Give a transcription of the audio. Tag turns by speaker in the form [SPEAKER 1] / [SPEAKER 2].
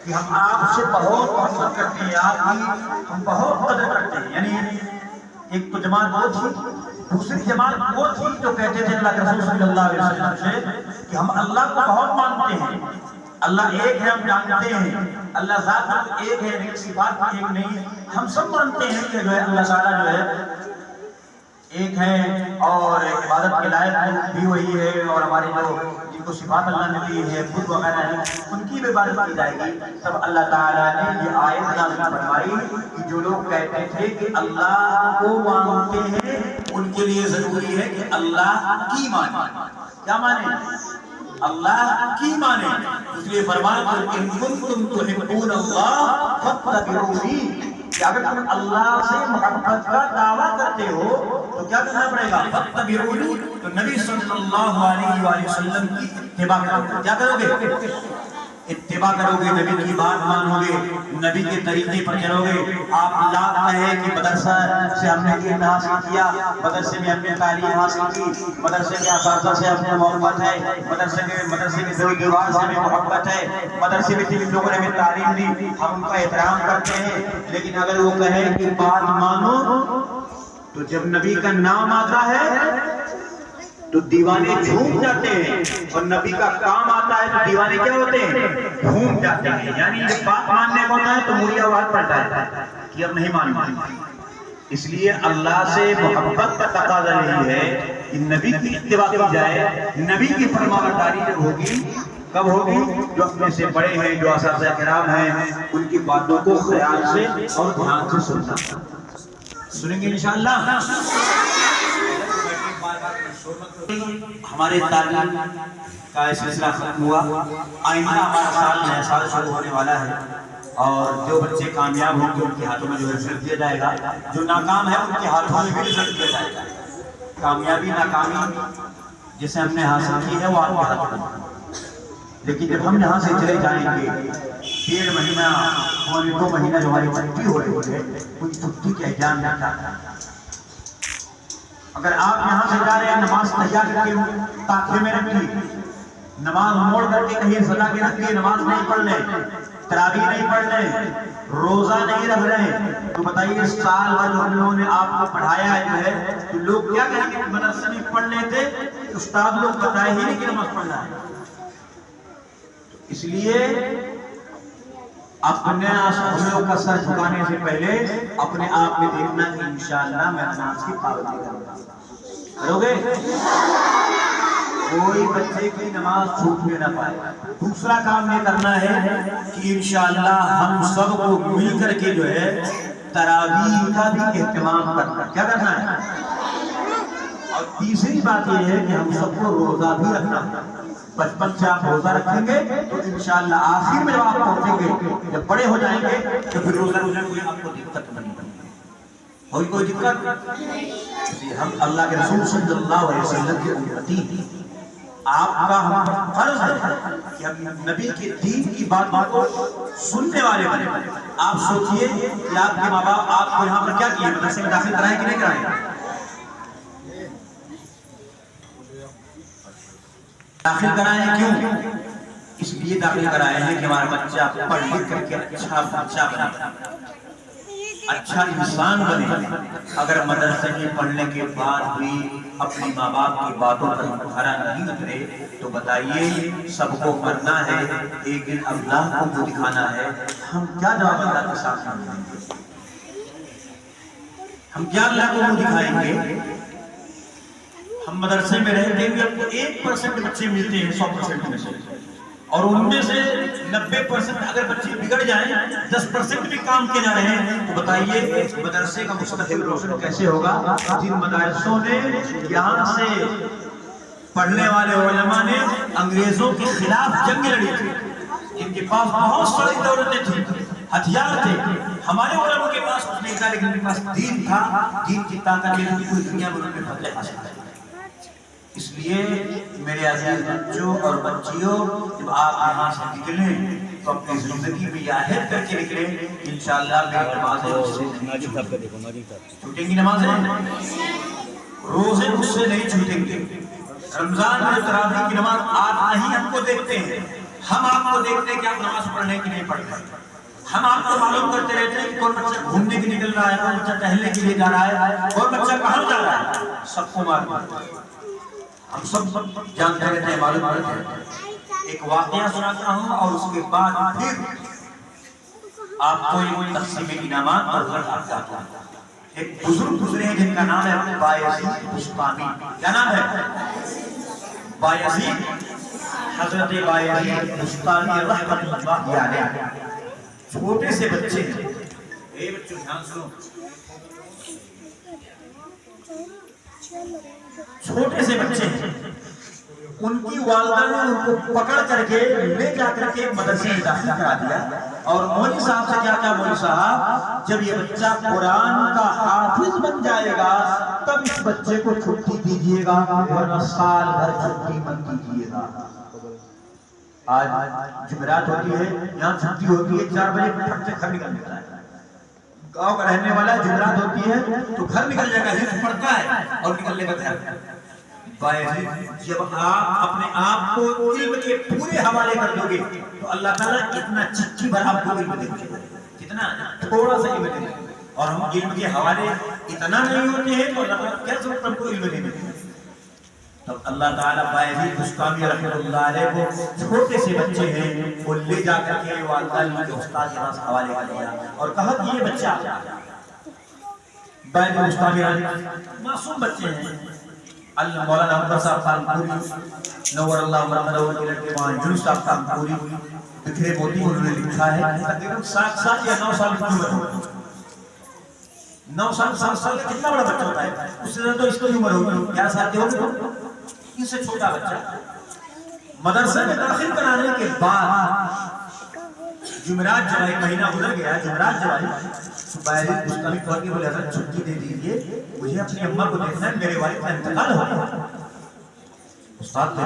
[SPEAKER 1] کہ ہم آپ سے بہت محبت کرتے ہیں، آپ کی ہم بہت قدر کرتے ہیں. یعنی ایک تو جماعت وہ تھی، دوسری جماعت وہ تھی جو کہتے تھے اللہ کے رسول صلی اللہ علیہ وسلم سے کہ ہم اللہ کو بہت مانتے ہیں، اللہ ایک ہے، ہم جانتے ہیں اللہ ذات ایک ہے لیکن صفات بھی ایک نہیں. ہم سب مانتے ہیں کہ جو ہے اللہ تعالیٰ جو ہے ایک ہے اور عبادت کے لائق بھی وہی ہے، اور ہمارے جو جن کو صفات اللہ نے دی ہے خود وغیرہ ہیں ان کی بھی عبادت کی جائے گی. تب اللہ تعالیٰ نے یہ آیت نازل فرمائی کہ جو لوگ کہتے تھے کہ اللہ کو مانتے ہیں ان کے لیے ضروری ہے کہ اللہ کی مانے. کیا مانے؟ اللہ کی مانے. اس لیے فرمایا ان کنتم تحبون اللہ فاتبعونی، کہ اگر تم اللہ سے محبت کا دعویٰ کرتے ہو تو کیا کرنا پڑے گا؟ فاتبعونی، تو نبی صلی اللہ علیہ وآلہ وسلم کی اتباع کرو گے. کیا کرو گے؟ اتباع کرو گے، نبی کی بات مانو گے، نبی کے طریقے پر چلو گے. آپ اللہ ہے کہ مدرسہ سے ہم نے علم حاصل کیا، مدرسے میں ہم نے تعلیم حاصل کی، مدرسے کے اساتذہ سے ہم نے محبت ہے، مدرسے کے زیر دیوار سے ہمیں محبت ہے، مدرسے میں جن لوگوں نے ہمیں تعلیم دی ہم ان کا احترام کرتے ہیں. لیکن اگر وہ کہے کہ بات مانو تو جب نبی کا نام آتا ہے تو دیوانے جھوم جاتے ہیں، اور نبی کا کام آتا ہے تو دیوانے کیا ہوتے ہیں؟ جھوم جاتے ہیں. یعنی جب بات ماننے کو ہوتا ہے تو موری آواز پڑتا ہے کہ اب نہیں ماننا. اس لیے اللہ سے محبت کا تقاضا یہی ہے کہ نبی کی اتباع کی جائے. نبی کی فرمانبرداری جب ہوگی کب ہوگی؟ جو اپنے سے بڑے ہیں، جو اساتذہ کرام ہیں، ان کی باتوں کو خیال سے اور دھیان سے سننا. سنیں گے انشاءاللہ. ہمارے تعلیم کا سلسلہ ختم ہوا، آئندہ ہمارا سال نیا سال شروع ہونے والا ہے، اور جو بچے کامیاب ہوں گے ان کے ہاتھوں میں جو رزلٹ دیا جائے گا، جو ناکام ہے ان کے ہاتھوں میں بھی رزلٹ دیا جائے گا. کامیابی ناکامی جسے ہم نے حاصل کی ہے وہ آپ کے ہاتھ میں، لیکن جب ہم یہاں سے چلے جائیں گے 1.5 مہینہ 2 مہینہ جو ہماری چھٹی ہو رہی ہے ان چھٹی کے احجام نہ کرنا. اگر آپ یہاں سے جا رہے ہیں نماز تیار کر کے تاخیر میں رکھ لی، نماز موڑ کر کے کہیں سجا کے رکھ کے نماز نہیں پڑھ لیں، تراویح نہیں پڑھ لیں، روزہ نہیں رکھ لیں، تو بتائیے سال بھر جو ہم لوگوں نے آپ کو پڑھایا ہے تو لوگ کیا کہیں گے؟ مدرسے میں پڑھ لیتے، استاد لوگ بتائے ہی نہیں کہ نماز پڑھنا ہے. اس لیے اپنے ہم کا سر جھکانے سے پہلے اپنے آپ میں دیکھنا کہ انشاءاللہ میں نماز کی پابندی کروں گا. کرو گے؟ کوئی بچے کی نماز چھوٹ نہ پائے. دوسرا کام یہ کرنا ہے کہ انشاءاللہ ہم سب کو مل کر کے جو ہے تراویح کا بھی اہتمام کرنا. کیا کرنا ہے؟ اور تیسری بات یہ ہے کہ ہم سب کو روزہ بھی رکھنا ہے. بچپن سے آپ روزہ رکھیں گے تو انشاءاللہ آخر میں جب آپ پہنچیں گے، جب بڑے ہو جائیں گے تو پھر روزہ کوئی آپ کو دقت نہیں ہوگی. کوئی دقت؟ ہم اللہ کے رسول صلی اللہ علیہ وسلم کے امتی ہیں. آپ کا ہم فرض ہے کہ ہم نبی کے دین کی بات کو سننے والے بنے. آپ سوچئے کہ آپ کے ماں باپ آپ کو یہاں پر کیا کیے؟ مدرسے میں داخل کرائیں کہ نہیں کرائیں؟ داخل کرائے ہیں. کیوں؟ اس لیے داخل کرائے ہیں کہ ہمارا بچہ پڑھ لکھ کر کے اچھا بچہ بنے، اچھا انسان بنے. اگر مدرسے میں پڑھنے کے بعد بھی اپنی ماں باپ کی باتوں پر کھرا نہیں اترے تو بتائیے سب کو مرنا ہے، ایک دن اللہ کو جو دکھانا ہے. ہم کیا جواب اللہ کے ساتھ دیں گے؟ ہم کیا اللہ کو دکھائیں گے؟ ہم مدرسے میں رہتے ہوئے ہم کو 1% بچے ملتے ہیں 100% میں سے، اور ان میں سے 90% اگر بچے بگڑ جائیں، 10% بھی کام کے نہ رہے تو بتائیے مدرسے کا مستقبل روشن کیسے ہوگا؟ جن مدارسوں نے یہاں سے پڑھنے والے علماء نے انگریزوں کے خلاف جنگ لڑی تھی، ان کے پاس بہت ساری دولتیں تھیں، ہتھیار تھے. ہمارے علماء کے پاس کچھ نہیں تھا لیکن ان کے پاس دین تھا. دین کی طاقت کے لیے پوری دنیا میں انہوں نے فتح حاصل کی. اس لیے میرے عزیز بچوں اور بچیوں، جب آپ یہاں سے نکلیں تو اپنی زندگی میں یہ عہد کر کے نکلیں انشاءاللہ میری نمازیں چھوٹیں گی. نمازیں روزے مجھ سے نہیں چھوٹیں گے. رمضان میں تراویح کی نماز آنا ہی ہم کو دیکھتے ہیں، ہم آپ کو دیکھتے ہیں کہ آپ نماز پڑھنے کی نہیں پڑھتے، ہم آپ کو معلوم کرتے رہتے ہیں کہ کون بچہ گھومنے کی نکل رہا ہے، کون بچہ ٹہلنے کے لیے جا رہا ہے، کون بچہ کہاں جا رہا ہے، سب کو معلوم ہے، ہم سب جانتے رہتے ہیں، معلوم رہتے ہیں۔ ایک واقعہ سناتا ہوں اور اس کے بعد پھر آپ کو ایک تقسیم انعامات اور گھر آپ جاتا ہوں۔ ایک بزرگ گزرے ہیں جن کا نام ہے بایزید بسطامی۔ کیا نام ہے؟ بایزید، حضرت بایزید بسطامی رحمۃ اللہ علیہ۔ چھوٹے سے بچے ہیں، اے بچوں دھیان سنو، چھوٹے سے بچے ہیں، ان کی والدہ نے ان کو پکڑ کر کے لے جا کر کے مدرسے میں داخل کرا دیا، اور مولوی صاحب سے کیا کہا، مولوی صاحب جب یہ بچہ قرآن کا حافظ بن جائے گا تب اس بچے کو چھٹی دیجیے گا، ورنہ سال بھر چھٹی مت دیجیے گا۔ آج جمعرات ہوتی ہے، یہاں چھٹی ہوتی ہے، 4 بجے پھٹ سے گھر نکل جاتا ہے، گاؤں کا رہنے والا جمعرات ہوتی ہے تو گھر نکل جائے گا، حفظ پڑھتا ہے اور نکلنے کا گھر۔ بایزید جب آپ اپنے آپ کو علم کے پورے حوالے کر دو گے تو اللہ تعالیٰ اتنا چٹھی بھر آپ کو علم دے گا، کتنا تھوڑا سا علم دے گا، اور ہم علم کے حوالے اتنا نہیں ہوتے ہیں تو اللہ تعالیٰ کیا ضرورت ہم کو علم دینے کی۔ تب اللہ تعالیٰ بایزید بسطامی رحمۃ اللہ علیہ کو چھوٹے سے بچے ہیں وہ لے جا کر کے والدہ کے استاد کے پاس حوالے کر دیا اور کہا کہ یہ بچہ بایزید بسطامی معصوم بچے ہیں۔ مولانا احمد صاحب خانپوری نور اللہ مرحمہ کے لڑکے وہاں جلوس صاحب خانپوری بکھرے موتی انہوں نے لکھا ہے تقریباً 7 سال یا 9 سال کی عمر ہوگی، 9 سال 7 سال کا کتنا بڑا بچہ ہوتا ہے، اس سے زیادہ تو اس کی عمر ہوگی 11 سال کی ہوگی، اس سے چھوٹا بچہ مدرسے میں داخل کرانے کے بعد جمعرات جب ایک مہینہ گزر گیا، جمعرات جب آئی تو بایزید بسطامی کہا کہ بولے حضرت چھٹی دے دیجیے، مجھے اپنی اماں کو دیکھنا ہے، میرے والد کا انتقال ہو گیا۔ استاد